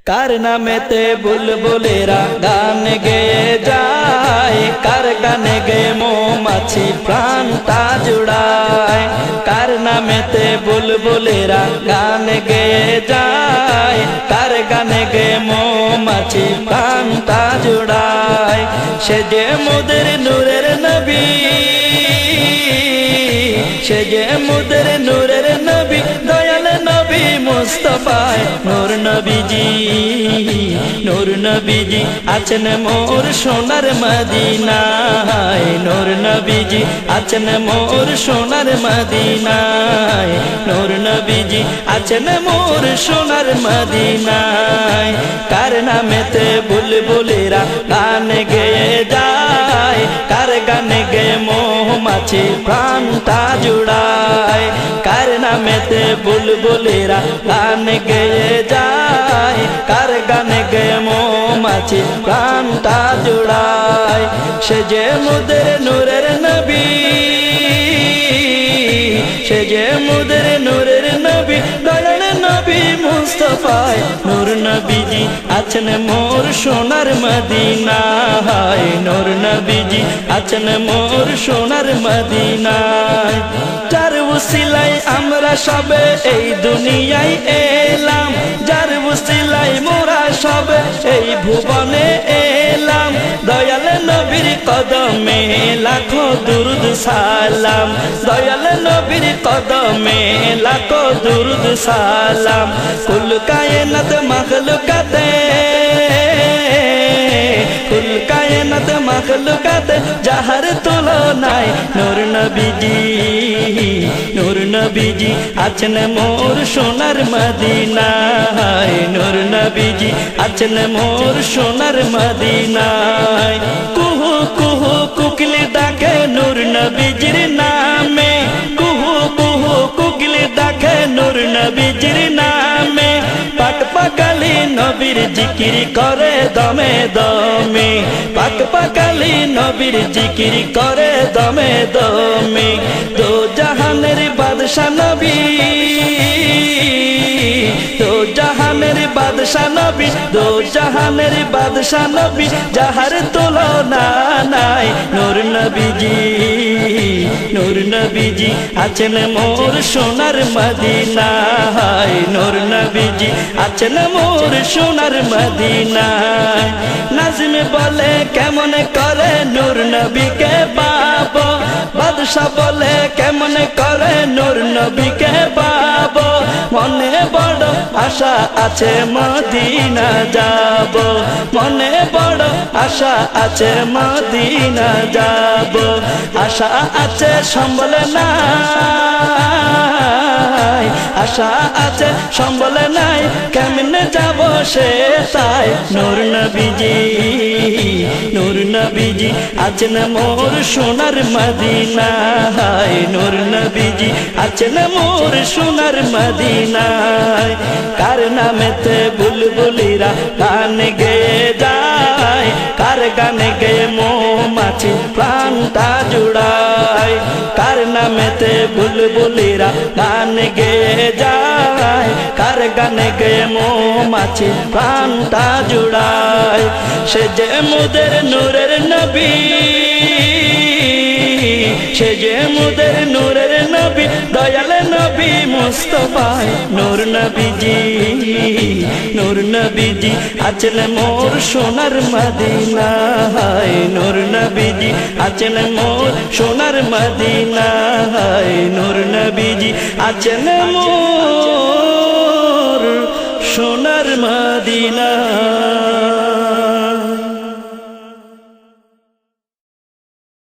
কার নামেতে বুলবুলেরা গান গেয়ে যায়, কার গানে গেয়ে মৌমাছি প্রাণটা জুড়ায়। কার নামেতে বুলবুলেরা গান গেয়ে যায়, কার গানে গেয়ে মৌমাছি প্রাণটা জুড়ায়। সে যে মোদের নূরের নবী, সে যে মোদের নূরের নবী, দয়াল নবী মুস্তাফা নূর নবীজি। নূর নবীজি আছেন মোর সোনার মদিনায়, নূর নবীজি আছেন মোর সোনার মদিনায়, নূর নবীজি আছেন মোর সোনার মদিনায়। কার নামেতে বুলবুলেরা গান গেয়ে যায়, কার গানে গেয়ে মৌমাছি প্রাণটা জুড়ায়। কার নামেতে বুলবুলেরা গান গেয়ে যায়, কার গানে গেয়ে মৌমাছি প্রাণটা জুড়ায়। সে যে মোদের নূরের নবী, সে যে মোদের নূরের নবী, দয়াল নবী মুস্তাফা নূর নবীজি আছেন মোর সোনার মদিনায়, নূর নবীজি আছেন মোর সোনার মদিনায়। যার উসিলায় আমরা সবে এই দুনিয়ায় এলাম, যার উসিলায় মোরা সবে এই ভুবনে এলাম। দয়াল নবীর কদমে লাখো দুরুদ সালাম, দয়াল নবীর কদমে লাখো দুরুদ সালাম। কুল কায়নাত মখলুকাতে, কুল কায়নাত মখলুকাতে যাহার তুলনায় নূর নবীজি। নূর নবীজি আছেন মোর সোনার মদিনায়, নূর নবীজি আছেন মোর সোনার মদিনায়। কুহু কুহু কুকিল ডাকে নূর নবীজির নামে, কুহু কুহু কুকিল ডাকে নূর নবীজির নামে। পাক পাকালি নবীর জিকির করে দমে দমে, পাক পাকালি নবীর জিকির করে দমে দমে। দো জাহানের বাদশা নবী, দো জাহানের বাদশা নবী, দো জাহানের বাদশা নবী, যাহার তুলনা নাই নূর নবীজি। নূর নবীজি আছেন মোর সোনার মদিনায়, নূর নবীজি আছেন মোর সোনার মদিনায়। নাজিম বলে কেমন করে নূর নবীকে পাব, বাদশা বলে কেমন করে নূর নবীকে পাব। মনে বড় আশা আছে মদিনা যাব, মনে বড় আশা আছে মদিনা যাব। আশা আছে সম্বল নাই, আশা আছে সম্বল নাই, কেমনে যাব সে তাই নূর নবীজি। নূর নবীজি আছেন মোর সোনার মদিনায়, নূর নবীজি আছেন মোর সোনার মদিনায়। কার নামেতে বুলবুলিরা গান গেয়ে যায়, কার গানে গেয়ে মৌমাছি প্রাণটা জুড়ায়। কার নামেতে বুলবুলিরা গান গেয়ে যায়, কার গানে গেয়ে মৌমাছি প্রাণটা জুড়ায়। সে যে মোদের নূরের নবী, সে যে মোদের নূরের নবী, দয়াল নবী মুস্তাফা নূর নবীজি। নূর নবীজি আছেন মোর সোনার মদিনায়, নূর নবীজি আছেন মোর সোনার মদিনায়, নূর নবীজি আছেন মোর সোনার মদিনায়।